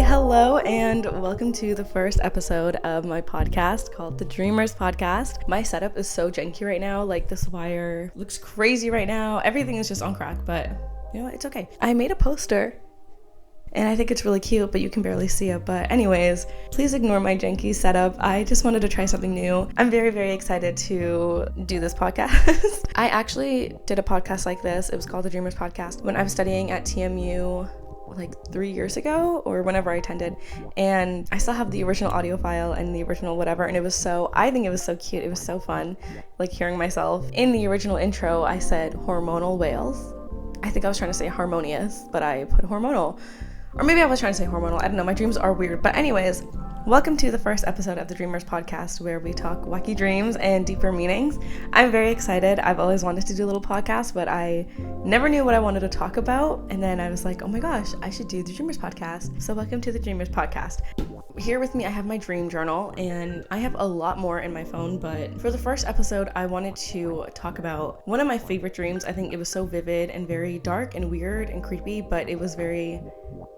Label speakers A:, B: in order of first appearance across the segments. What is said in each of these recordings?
A: hello, and welcome to the first episode of my podcast called The Dreamers Podcast. My setup is so janky right now, like this wire looks crazy right now. Everything is just on crack, but you know what, it's okay. I made a poster and I think it's really cute, but you can barely see it. But anyways, please ignore my janky setup. I just wanted to try something new. I'm very, very excited to do this podcast. I actually did a podcast like this. It was called The Dreamers Podcast when I was studying at TMU like 3 years ago or whenever I attended, and I still have the original audio file and the original whatever, and I think it was so cute. It was so fun, like hearing myself. In the original intro I said hormonal whales. I think I was trying to say harmonious, but I put hormonal. Or maybe I was trying to say hormonal. I don't know. My dreams are weird. But anyways, welcome to the first episode of the Dreamers Podcast, where we talk wacky dreams and deeper meanings. I'm very excited. I've always wanted to do a little podcast, but I never knew what I wanted to talk about. And then I was like, oh my gosh, I should do the Dreamers Podcast. So welcome to the Dreamers Podcast. Here with me, I have my dream journal, and I have a lot more in my phone. But for the first episode, I wanted to talk about one of my favorite dreams. I think it was so vivid and very dark and weird and creepy, but it was very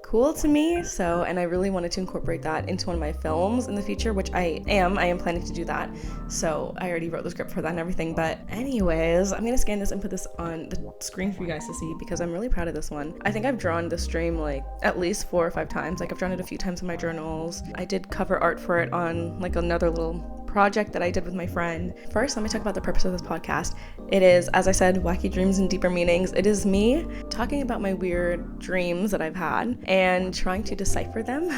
A: cool to me. And I really wanted to incorporate that into one of my films in the future, which I am planning to do that. So I already wrote the script for that and everything. But anyways, I'm gonna scan this and put this on the screen for you guys to see, because I'm really proud of this one. I think I've drawn this dream like at least 4 or 5 times. Like I've drawn it a few times in my journals. I did cover art for it on like another little project that I did with my friend. First, let me talk about the purpose of this podcast. It is, as I said, wacky dreams and deeper meanings. It is me talking about my weird dreams that I've had and trying to decipher them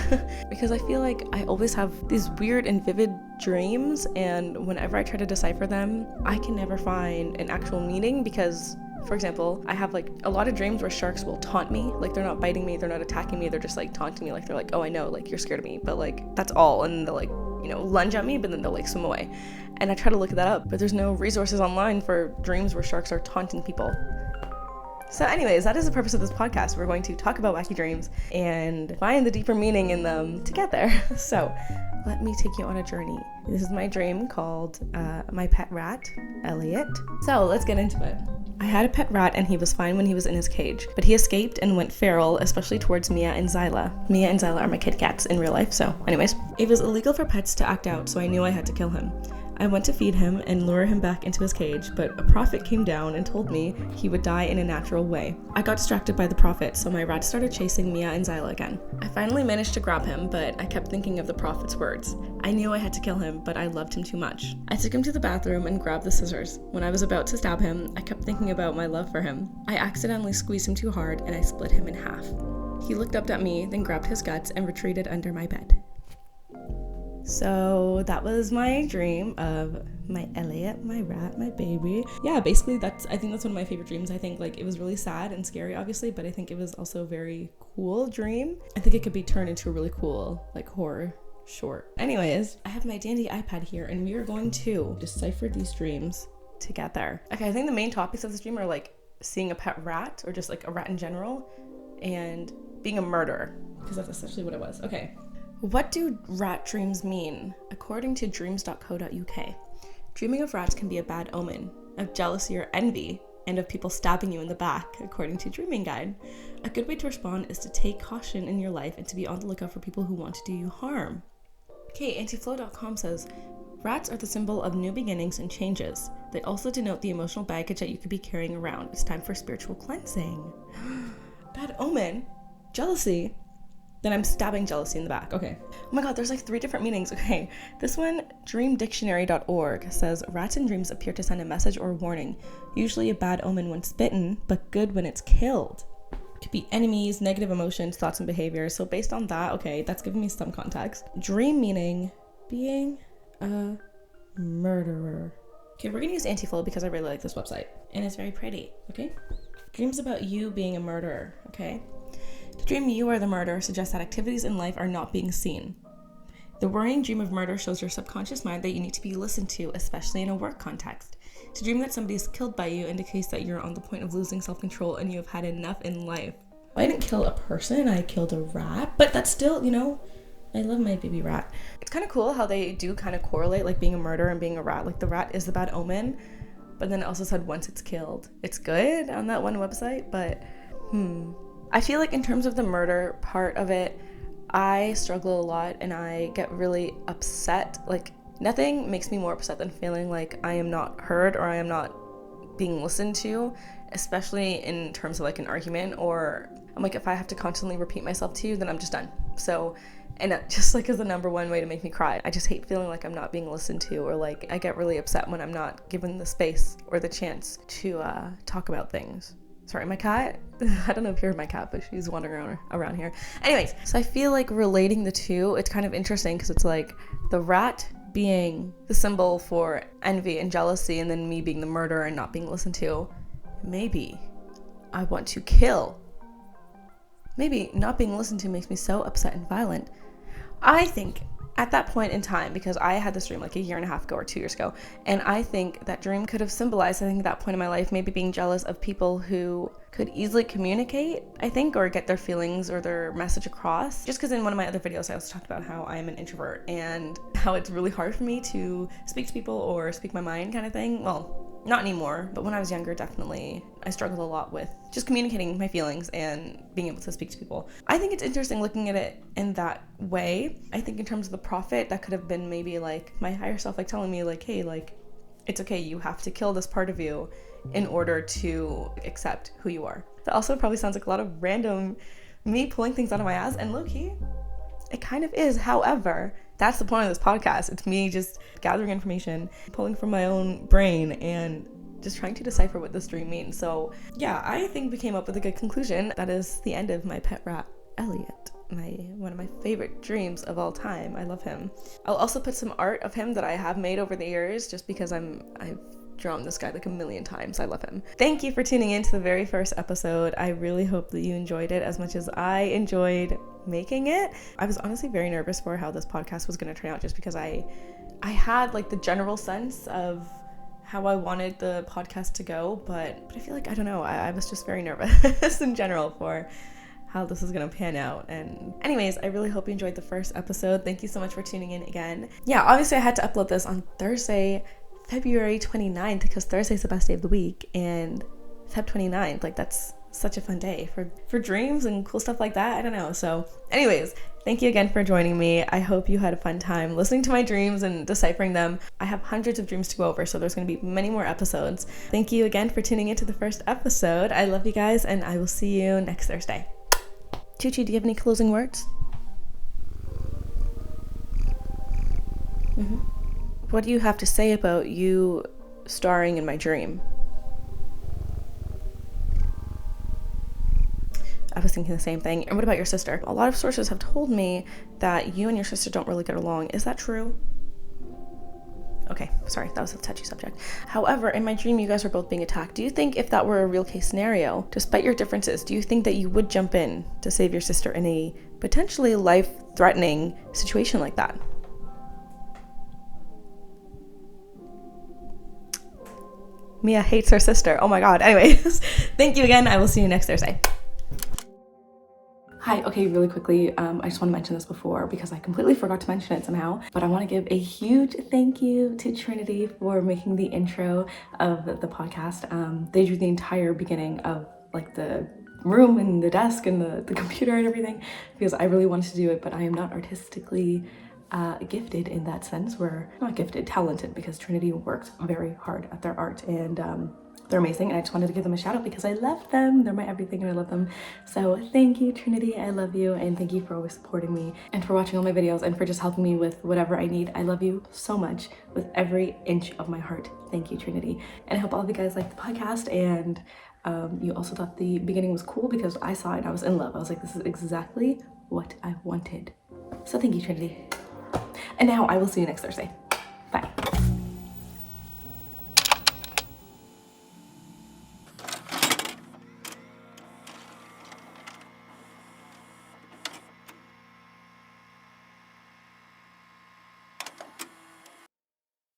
A: because I feel like I always have these weird and vivid dreams, and whenever I try to decipher them, I can never find an actual meaning because, for example, I have like a lot of dreams where sharks will taunt me. Like they're not biting me, they're not attacking me, they're just like taunting me. Like they're like, oh, I know, like you're scared of me, but like that's all. And they'll like, lunge at me, but then they'll like swim away. And I try to look that up, but there's no resources online for dreams where sharks are taunting people. So anyways, that is the purpose of this podcast. We're going to talk about wacky dreams and find the deeper meaning in them together. So let me take you on a journey. This is my dream called my pet rat, Elliot. So let's get into it. I had a pet rat and he was fine when he was in his cage, but he escaped and went feral, especially towards Mia and Zyla. Mia and Zyla are my kitty cats in real life, so anyways. It was illegal for pets to act out, so I knew I had to kill him. I went to feed him and lure him back into his cage, but a prophet came down and told me he would die in a natural way. I got distracted by the prophet, so my rat started chasing Mia and Zyla again. I finally managed to grab him, but I kept thinking of the prophet's words. I knew I had to kill him, but I loved him too much. I took him to the bathroom and grabbed the scissors. When I was about to stab him, I kept thinking about my love for him. I accidentally squeezed him too hard and I split him in half. He looked up at me, then grabbed his guts and retreated under my bed. So that was my dream of my Elliot, my rat, my baby. Yeah, basically I think that's one of my favorite dreams. I think like it was really sad and scary, obviously, but I think it was also a very cool dream. I think it could be turned into a really cool like horror short. Anyways, I have my dandy iPad here and we are going to decipher these dreams together. Okay, I think the main topics of this dream are like seeing a pet rat, or just like a rat in general, and being a murderer, because that's essentially what it was. Okay. What do rat dreams mean? According to dreams.co.uk, dreaming of rats can be a bad omen of jealousy or envy, and of people stabbing you in the back, according to Dreaming Guide. A good way to respond is to take caution in your life and to be on the lookout for people who want to do you harm. Okay, antiflow.com says, rats are the symbol of new beginnings and changes. They also denote the emotional baggage that you could be carrying around. It's time for spiritual cleansing. Bad omen? Jealousy? Then I'm stabbing jealousy in the back. Okay. Oh my god, there's like 3 different meanings. Okay. This one, dreamdictionary.org, says rats in dreams appear to send a message or warning. Usually a bad omen when bitten, but good when it's killed. Could be enemies, negative emotions, thoughts and behaviors. So based on that, okay, that's giving me some context. Dream meaning being a murderer. Okay, we're gonna use Antiflow because I really like this website. And it's very pretty, okay? Dreams about you being a murderer, okay? To dream you are the murderer suggests that activities in life are not being seen. The worrying dream of murder shows your subconscious mind that you need to be listened to, especially in a work context. To dream that somebody is killed by you indicates that you're on the point of losing self-control and you have had enough in life. I didn't kill a person, I killed a rat, but that's still, I love my baby rat. It's kind of cool how they do kind of correlate, like being a murderer and being a rat. Like the rat is the bad omen, but then it also said once it's killed. It's good on that one website, but I feel like in terms of the murder part of it, I struggle a lot and I get really upset. Like, nothing makes me more upset than feeling like I am not heard or I am not being listened to, especially in terms of like an argument, or I'm like, if I have to constantly repeat myself to you, then I'm just done. So, and that just like is the number one way to make me cry. I just hate feeling like I'm not being listened to, or like I get really upset when I'm not given the space or the chance to talk about things. Sorry, my cat, I don't know if you heard my cat, but she's wandering around here. Anyways, so I feel like relating the two, it's kind of interesting because it's like the rat being the symbol for envy and jealousy, and then me being the murderer and not being listened to. Maybe I want to kill. Maybe not being listened to makes me so upset and violent. I think at that point in time, because I had this dream like a year and a half ago or 2 years ago, and I think that dream could have symbolized, I think, at that point in my life, maybe being jealous of people who could easily communicate, I think, or get their feelings or their message across. Just because in one of my other videos I also talked about how I'm an introvert and how it's really hard for me to speak to people or speak my mind kind of thing. Well, not anymore, but when I was younger, definitely I struggled a lot with just communicating my feelings and being able to speak to people. I think it's interesting looking at it in that way. I think in terms of the prophet, that could have been maybe like my higher self like telling me like, hey, like, it's okay, you have to kill this part of you in order to accept who you are. That also probably sounds like a lot of random me pulling things out of my ass, and low-key, it kind of is. However, that's the point of this podcast. It's me just gathering information, pulling from my own brain, and just trying to decipher what this dream means. So yeah, I think we came up with a good conclusion. That is the end of my pet rat, Elliot. One of my favorite dreams of all time. I love him. I'll also put some art of him that I have made over the years, just because I've drawn this guy like a million times. I love him. Thank you for tuning in to the very first episode. I really hope that you enjoyed it as much as I enjoyed making it. I was honestly very nervous for how this podcast was going to turn out, just because I had like the general sense of how I wanted the podcast to go, but I feel like, I don't know, I was just very nervous in general for how this is gonna pan out. And anyways, I really hope you enjoyed the first episode. Thank you so much for tuning in again. Yeah, obviously I had to upload this on Thursday, February 29th, because Thursday's the best day of the week, and Feb 29th, like, that's such a fun day for dreams and cool stuff like that. I don't know. So anyways, thank you again for joining me. I hope you had a fun time listening to my dreams and deciphering them. I have hundreds of dreams to go over, so there's going to be many more episodes. Thank you again for tuning into the first episode. I love you guys, and I will see you next Thursday. Chuchi, do you have any closing words? What do you have to say about you starring in my dream? I was thinking the same thing. And what about your sister? A lot of sources have told me that you and your sister don't really get along. Is that true? Okay, sorry, that was a touchy subject. However, in my dream, you guys are both being attacked. Do you think if that were a real case scenario, despite your differences, do you think that you would jump in to save your sister in a potentially life-threatening situation like that? Mia hates her sister. Oh my God. Anyways, thank you again. I will see you next Thursday. Hi, okay, really quickly, I just want to mention this before because I completely forgot to mention it somehow, but I want to give a huge thank you to Trinity for making the intro of the podcast. They drew the entire beginning of like the room and the desk and the computer and everything, because I really wanted to do it, but I am not artistically gifted in that sense. We're not gifted, talented, because Trinity worked very hard at their art, and they're amazing, and I just wanted to give them a shout out because I love them. They're my everything and I love them. So thank you, Trinity. I love you, and thank you for always supporting me and for watching all my videos and for just helping me with whatever I need. I love you so much with every inch of my heart. Thank you, Trinity. And I hope all of you guys like the podcast, and you also thought the beginning was cool because I saw it and I was in love. I was like, this is exactly what I wanted. So thank you, Trinity. And now I will see you next Thursday.